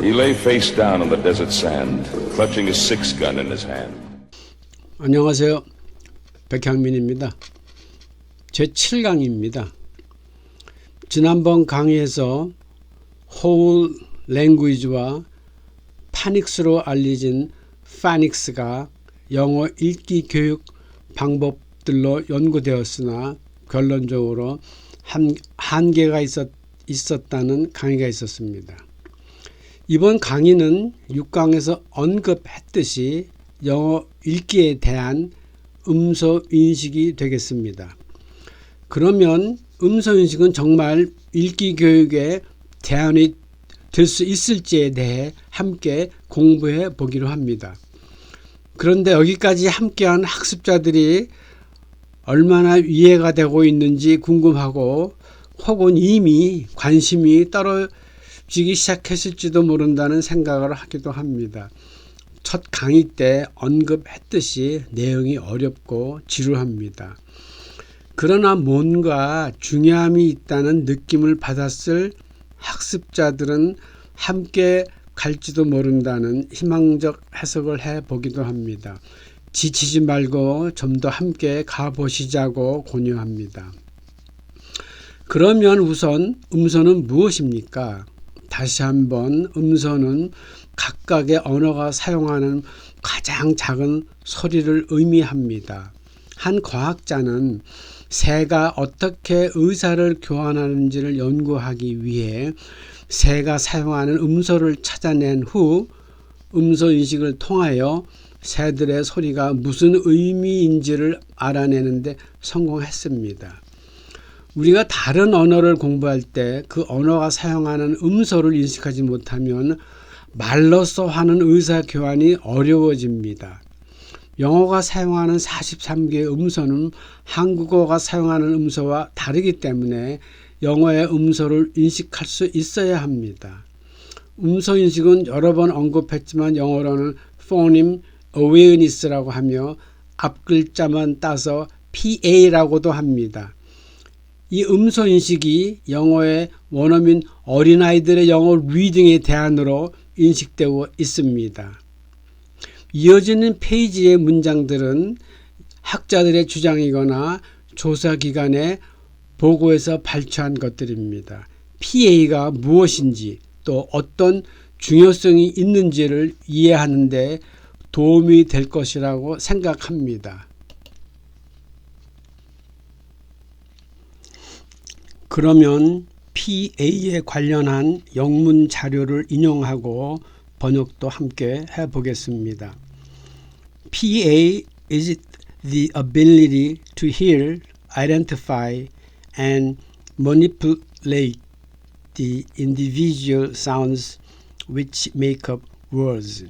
He lay face down on the desert sand, clutching a six-gun in his hand. 안녕하세요. 백향민입니다. 제7강입니다. 지난번 강의에서 whole language와 파닉스로 알려진 파닉스가 영어 읽기 교육 방법들로 연구되었으나 결론적으로 한계가 있었다는 강의가 있었습니다. 이번 강의는 6강에서 언급했듯이 영어 읽기에 대한 음소 인식이 되겠습니다. 그러면 음소 인식은 정말 읽기 교육에 대안이 될 수 있을지에 대해 함께 공부해 보기로 합니다. 그런데 여기까지 함께한 학습자들이 얼마나 이해가 되고 있는지 궁금하고 혹은 이미 관심이 떨어지기 시작했을지도 모른다는 생각을 하기도 합니다. 첫 강의 때 언급했듯이 내용이 어렵고 지루합니다. 그러나 뭔가 중요함이 있다는 느낌을 받았을 학습자들은 함께 갈지도 모른다는 희망적 해석을 해보기도 합니다. 지치지 말고 좀 더 함께 가보시자고 권유합니다. 그러면 우선 음소는 무엇입니까? 다시 한번 음소는 각각의 언어가 사용하는 가장 작은 소리를 의미합니다. 한 과학자는 새가 어떻게 의사를 교환하는지를 연구하기 위해 새가 사용하는 음소를 찾아낸 후 음소 인식을 통하여 새들의 소리가 무슨 의미인지를 알아내는 데 성공했습니다. 우리가 다른 언어를 공부할 때 그 언어가 사용하는 음소를 인식하지 못하면 말로써 하는 의사교환이 어려워집니다. 영어가 사용하는 43개의 음소는 한국어가 사용하는 음소와 다르기 때문에 영어의 음소를 인식할 수 있어야 합니다. 음소 인식은 여러 번 언급했지만 영어로는 phoneme awareness라고 하며 앞글자만 따서 PA라고도 합니다. 이 음소 인식이 영어의 원어민 어린아이들의 영어 리딩에 대안으로 인식되고 있습니다. 이어지는 페이지의 문장들은 학자들의 주장이거나 조사기관의 보고에서 발췌한 것들입니다. PA가 무엇인지 또 어떤 중요성이 있는지를 이해하는 데 도움이 될 것이라고 생각합니다. 그러면 PA에 관련한 영문 자료를 인용하고 번역도 함께 해보겠습니다. PA is the ability to hear, identify, and manipulate the individual sounds which make up words.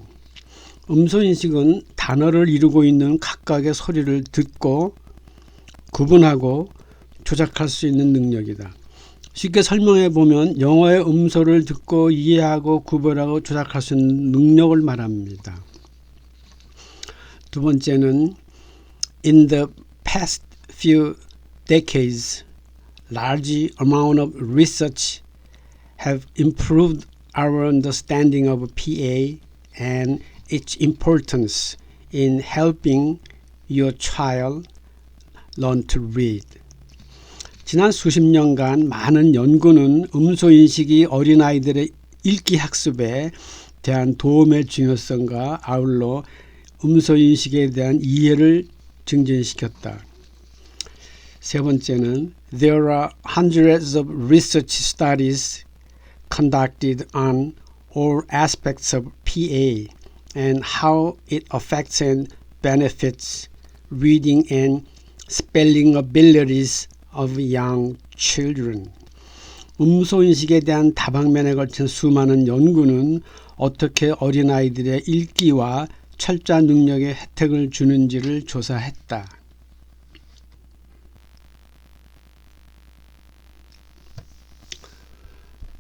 음소인식은 단어를 이루고 있는 각각의 소리를 듣고 구분하고 조작할 수 있는 능력이다. 쉽게 설명해 보면 영어의 음소를 듣고 이해하고 구분하고 조작할 수 있는 능력을 말합니다. 두 번째는 In the past few decades, large amount of research have improved our understanding of PA and its importance in helping your child learn to read. 지난 수십 년간 많은 연구는 음소인식이 어린아이들의 읽기 학습에 대한 도움의 중요성과 아울러 음소인식에 대한 이해를 증진시켰다. 세 번째는 There are hundreds of research studies conducted on all aspects of PA and how it affects and benefits reading and spelling abilities of young children. 음소인식에 대한 다방면에 걸친 수많은 연구는 어떻게 어린아이들의 읽기와 철자 능력에 혜택을 주는지를 조사했다.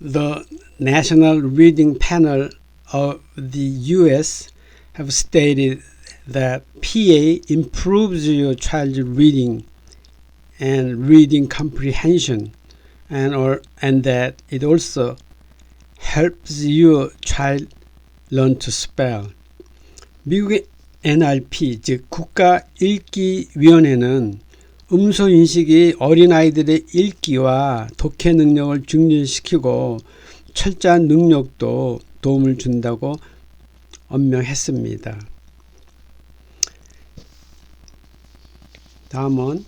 The National Reading Panel of the U.S. have stated that PA improves your child's reading and reading comprehension and that it also helps your child learn to spell. 미국의 NRP, 즉 국가읽기위원회는 음소인식이 어린아이들의 읽기와 독해 능력을 증진시키고 철자 능력도 도움을 준다고 언명했습니다. 다음은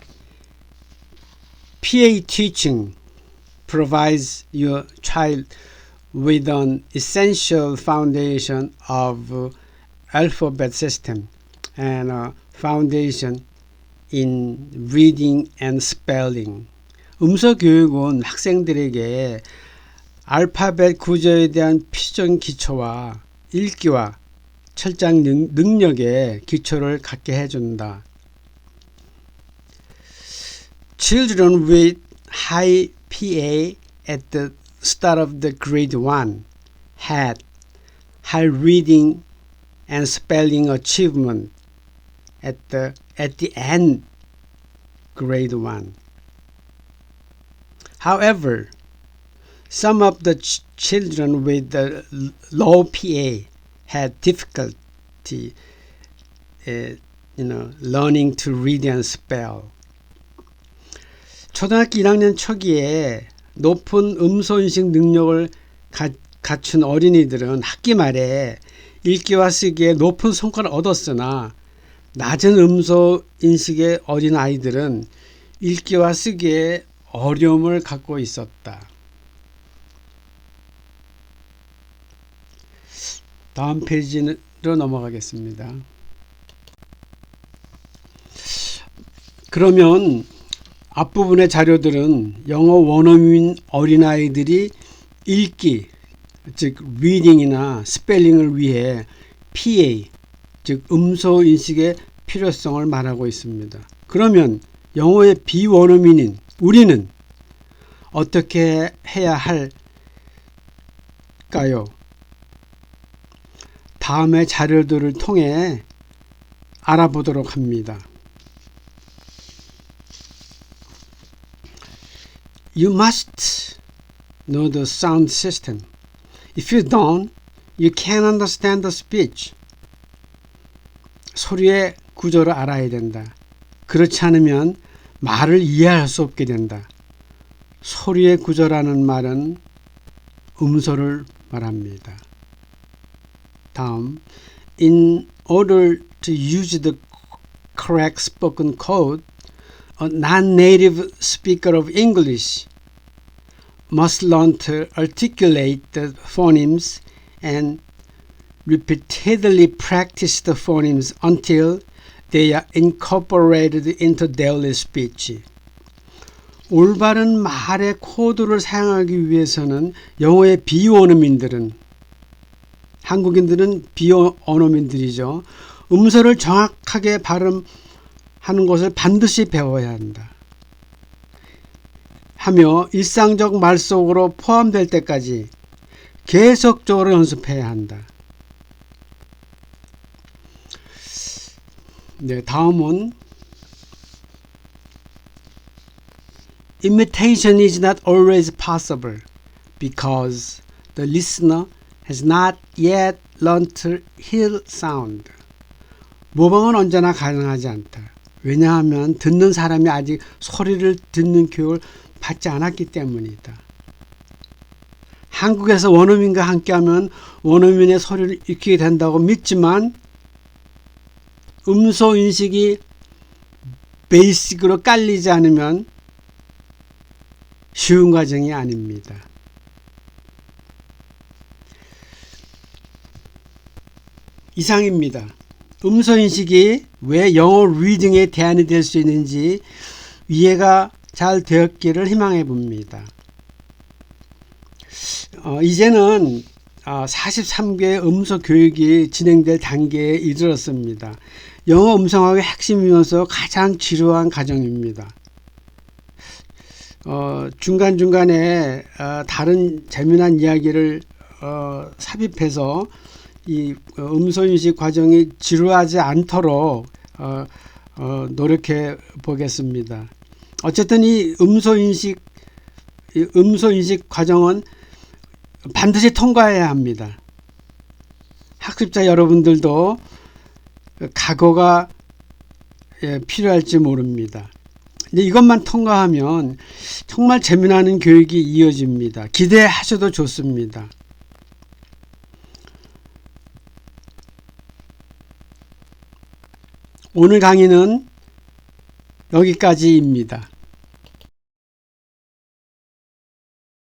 PA teaching provides your child with an essential foundation of alphabet system and a foundation in reading and spelling. 음소 교육은 학생들에게 알파벳 구조에 대한 필수적인 기초와 읽기와 철장 능력의 기초를 갖게 해준다. Children with high PA at the start of the grade 1 had high reading and spelling achievement at the end grade 1. However, some of the children with the low PA had difficulty learning to read and spell. 초등학교 1학년 초기에 높은 음소인식 능력을 갖춘 어린이들은 학기 말에 읽기와 쓰기에 높은 성과를 얻었으나 낮은 음소인식의 어린아이들은 읽기와 쓰기에 어려움을 갖고 있었다. 다음 페이지로 넘어가겠습니다. 그러면 앞부분의 자료들은 영어 원어민 어린아이들이 읽기, 즉 리딩이나 스펠링을 위해 PA, 즉 음소인식의 필요성을 말하고 있습니다. 그러면 영어의 비원어민인 우리는 어떻게 해야 할까요? 다음의 자료들을 통해 알아보도록 합니다. You must know the sound system. If you don't, you can't understand the speech. 소리의 구조를 알아야 된다. 그렇지 않으면 말을 이해할 수 없게 된다. 소리의 구조라는 말은 음소를 말합니다. 다음, in order to use the correct spoken code, a non-native speaker of English must learn to articulate the phonemes and repeatedly practice the phonemes until they are incorporated into daily speech. 올바른 말의 코드를 사용하기 위해서는 영어의 비원어민들은, 한국인들은 비원어민들이죠. 음소를 정확하게 발음하는 것을 반드시 배워야 한다. 하며 일상적 말 속으로 포함될 때까지 계속적으로 연습해야 한다. 네, 다음은 Imitation is not always possible because the listener has not yet learned to hear sound. 모방은 언제나 가능하지 않다. 왜냐하면 듣는 사람이 아직 소리를 듣는 교육을 받지 않았기 때문이다. 한국에서 원어민과 함께하면 원어민의 소리를 익히게 된다고 믿지만 음소 인식이 베이직으로 깔리지 않으면 쉬운 과정이 아닙니다. 이상입니다. 음소인식이 왜 영어 리딩에 대안이 될 수 있는지 이해가 잘 되었기를 희망해 봅니다. 이제는 43개의 음소 교육이 진행될 단계에 이르렀습니다. 영어 음성학의 핵심이면서 가장 지루한 과정입니다. 중간중간에 다른 재미난 이야기를 삽입해서 이 음소인식 과정이 지루하지 않도록 노력해 보겠습니다. 어쨌든 이 음소인식 과정은 반드시 통과해야 합니다. 학습자 여러분들도 각오가 필요할지 모릅니다. 근데 이것만 통과하면 정말 재미나는 교육이 이어집니다. 기대하셔도 좋습니다. 오늘 강의는 여기까지입니다.